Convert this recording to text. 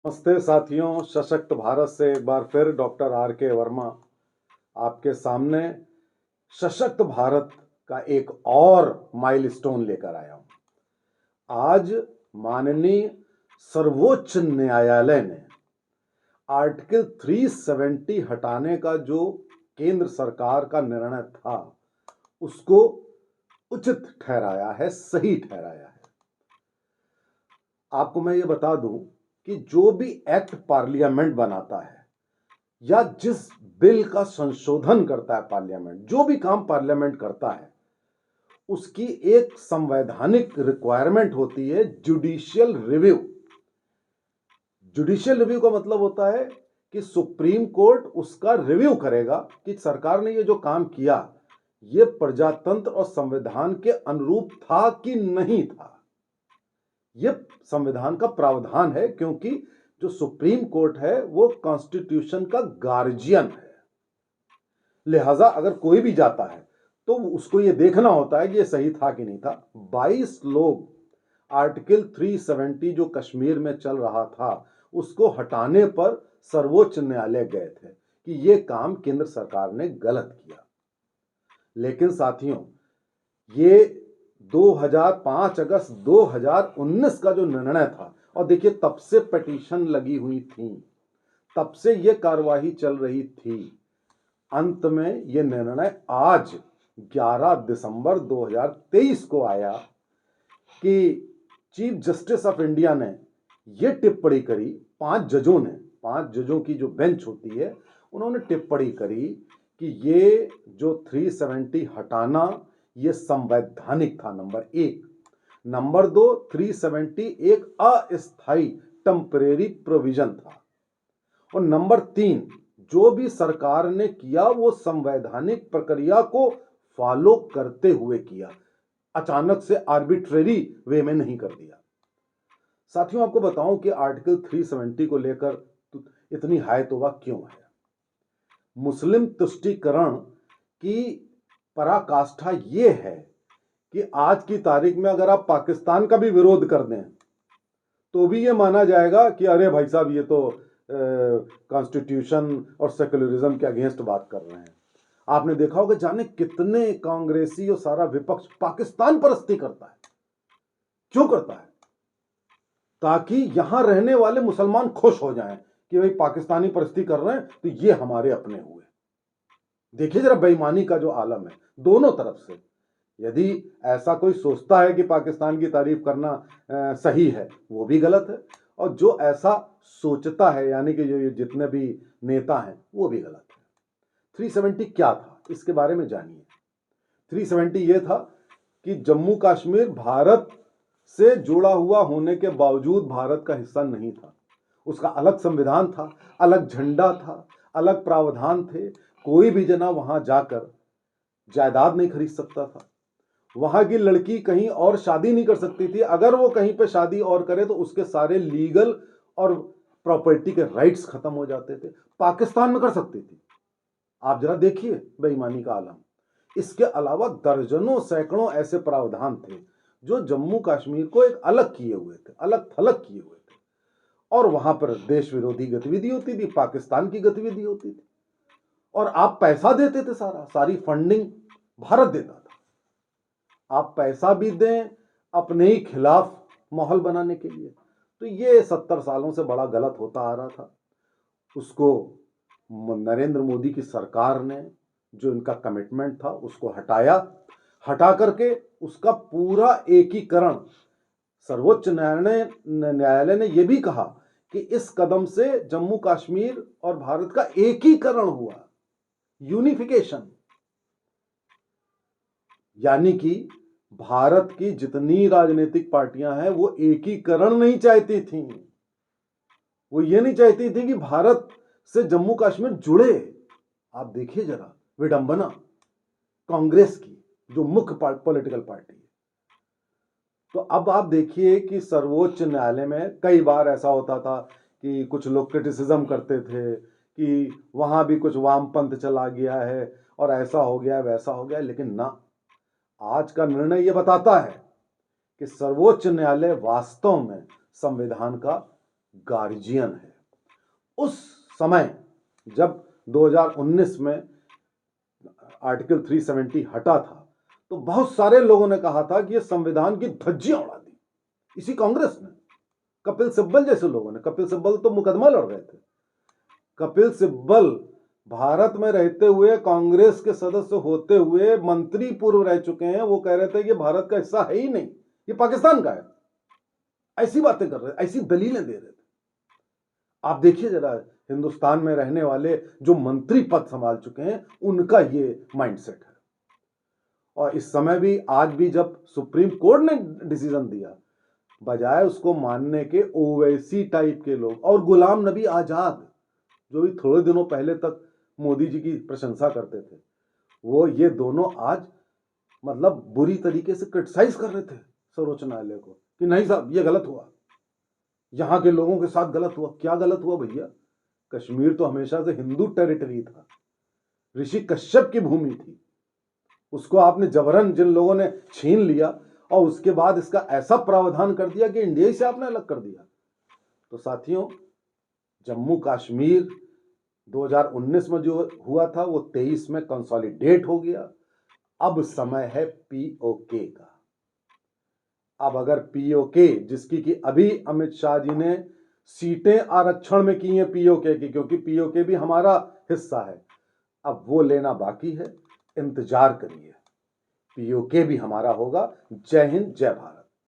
नमस्ते साथियों, सशक्त भारत से एक बार फिर डॉक्टर आर के वर्मा आपके सामने सशक्त भारत का एक और माइलस्टोन लेकर आया हूं। आज माननीय सर्वोच्च न्यायालय ने आर्टिकल 370 हटाने का जो केंद्र सरकार का निर्णय था उसको उचित ठहराया है, सही ठहराया है। आपको मैं ये बता दूं कि जो भी एक्ट पार्लियामेंट बनाता है या जिस बिल का संशोधन करता है पार्लियामेंट, जो भी काम पार्लियामेंट करता है उसकी एक संवैधानिक रिक्वायरमेंट होती है जुडिशियल रिव्यू। जुडिशियल रिव्यू का मतलब होता है कि सुप्रीम कोर्ट उसका रिव्यू करेगा कि सरकार ने ये जो काम किया ये प्रजातंत्र और संविधान के अनुरूप था कि नहीं था। ये संविधान का प्रावधान है क्योंकि जो सुप्रीम कोर्ट है वो कॉन्स्टिट्यूशन का गार्जियन है। लिहाजा अगर कोई भी जाता है तो उसको ये देखना होता है कि ये सही था कि नहीं था। 22 लोग आर्टिकल 370 जो कश्मीर में चल रहा था उसको हटाने पर सर्वोच्च न्यायालय गए थे कि ये काम केंद्र सरकार ने गलत किया। लेकिन साथियों, ये 5 अगस्त 2019 का जो निर्णय था, और देखिए तब से पिटीशन लगी हुई थी, तब से ये कार्यवाही चल रही थी। अंत में ये निर्णय आज 11 दिसंबर 2023 को आया कि चीफ जस्टिस ऑफ इंडिया ने ये टिप्पणी करी, 5 जजों की जो बेंच होती है उन्होंने टिप्पणी करी कि ये जो 370 हटाना ये संवैधानिक था, नंबर एक। नंबर दो, 370 एक अस्थायी टेम्परेरी प्रोविजन था। और नंबर तीन, जो भी सरकार ने किया वो संवैधानिक प्रक्रिया को फॉलो करते हुए किया, अचानक से आर्बिट्रेरी वे में नहीं कर दिया। साथियों, आपको बताऊं कि आर्टिकल 370 को लेकर इतनी हाय तौबा क्यों है। मुस्लिम तुष्टीकरण की पराकाष्ठा ये है कि आज की तारीख में अगर आप पाकिस्तान का भी विरोध कर दें तो भी ये माना जाएगा कि अरे भाई साहब ये तो कॉन्स्टिट्यूशन और सेक्युलरिज्म के अगेंस्ट बात कर रहे हैं। आपने देखा होगा जाने कितने कांग्रेसी और सारा विपक्ष पाकिस्तान परस्ती करता है। क्यों करता है? ताकि यहां रहने वाले मुसलमान खुश हो जाएं कि भाई पाकिस्तानी परस्ती कर रहे हैं तो ये हमारे अपने हुए। देखिए जरा बेईमानी का जो आलम है दोनों तरफ से। यदि ऐसा कोई सोचता है कि पाकिस्तान की तारीफ करना सही है, वो भी गलत है, और जो ऐसा सोचता है यानी कि जो जितने भी नेता हैं वो भी गलत है। 370 क्या था इसके बारे में जानिए। 370 ये था कि जम्मू कश्मीर भारत से जुड़ा हुआ होने के बावजूद भारत का हिस्सा नहीं था। उसका अलग संविधान था, अलग झंडा था, अलग प्रावधान थे। कोई भी जना वहां जाकर जायदाद नहीं खरीद सकता था। वहां की लड़की कहीं और शादी नहीं कर सकती थी। अगर वो कहीं पे शादी और करे तो उसके सारे लीगल और प्रॉपर्टी के राइट्स खत्म हो जाते थे। पाकिस्तान में कर सकती थी। आप जरा देखिए बेईमानी का आलम। इसके अलावा दर्जनों सैकड़ों ऐसे प्रावधान थे जो जम्मू कश्मीर को एक अलग किए हुए थे, अलग थलग किए हुए थे, और वहां पर देश विरोधी गतिविधि होती थी, पाकिस्तान की गतिविधि होती थी, और आप पैसा देते थे, सारी फंडिंग भारत देता था। आप पैसा भी दें अपने ही खिलाफ माहौल बनाने के लिए। तो ये 70 सालों से बड़ा गलत होता आ रहा था। उसको नरेंद्र मोदी की सरकार ने जो इनका कमिटमेंट था उसको हटाया। हटा करके उसका पूरा एकीकरण, सर्वोच्च न्यायालय ने यह भी कहा कि इस कदम से जम्मू कश्मीर और भारत का एकीकरण हुआ, यूनिफिकेशन। यानी कि भारत की जितनी राजनीतिक पार्टियां हैं वो एकीकरण नहीं चाहती थी। वो ये नहीं चाहती थी कि भारत से जम्मू कश्मीर जुड़े। आप देखिए जरा विडंबना कांग्रेस की, जो मुख्य पॉलिटिकल पार्टी है। तो अब आप देखिए कि सर्वोच्च न्यायालय में कई बार ऐसा होता था कि कुछ लोग क्रिटिसिज्म करते थे कि वहां भी कुछ वामपंथ चला गया है और ऐसा हो गया वैसा हो गया, लेकिन ना, आज का निर्णय यह बताता है कि सर्वोच्च न्यायालय वास्तव में संविधान का गार्जियन है। उस समय जब 2019 में आर्टिकल 370 हटा था तो बहुत सारे लोगों ने कहा था कि ये संविधान की धज्जियां उड़ा दी, इसी कांग्रेस ने, कपिल सिब्बल जैसे लोगों ने। कपिल सिब्बल तो मुकदमा लड़ रहे थे। कपिल सिब्बल भारत में रहते हुए, कांग्रेस के सदस्य होते हुए, मंत्री पूर्व रह चुके हैं। वो कह रहे थे कि भारत का हिस्सा है ही नहीं, ये पाकिस्तान का है। ऐसी बातें कर रहे, ऐसी दलीलें दे रहे थे। आप देखिए जरा, हिंदुस्तान में रहने वाले जो मंत्री पद संभाल चुके हैं उनका ये माइंडसेट है। और इस समय भी, आज भी, जब सुप्रीम कोर्ट ने डिसीजन दिया, बजाय उसको मानने के ओवैसी टाइप के लोग और गुलाम नबी आजाद, जो भी थोड़े दिनों पहले तक मोदी जी की प्रशंसा करते थे, वो ये दोनों आज मतलब बुरी तरीके से क्रिटिसाइज कर रहे थे सर्वोच्च न्यायालय को कि नहीं साहब ये गलत हुआ, यहां के लोगों के साथ गलत हुआ। क्या गलत हुआ भैया? कश्मीर तो हमेशा से हिंदू टेरिटरी था, ऋषि कश्यप की भूमि थी। उसको आपने जबरन जिन लोगों ने छीन लिया और उसके बाद इसका ऐसा प्रावधान कर दिया कि इंडिया से आपने अलग कर दिया। तो साथियों, जम्मू कश्मीर 2019 में जो हुआ था वो 23 में कंसोलिडेट हो गया। अब समय है पीओके का। अब अगर पीओके, जिसकी कि अभी अमित शाह जी ने सीटें आरक्षण में की हैं पीओके की, क्योंकि पीओके भी हमारा हिस्सा है, अब वो लेना बाकी है। इंतजार करिए, पीओके भी हमारा होगा। जय हिंद, जय भारत।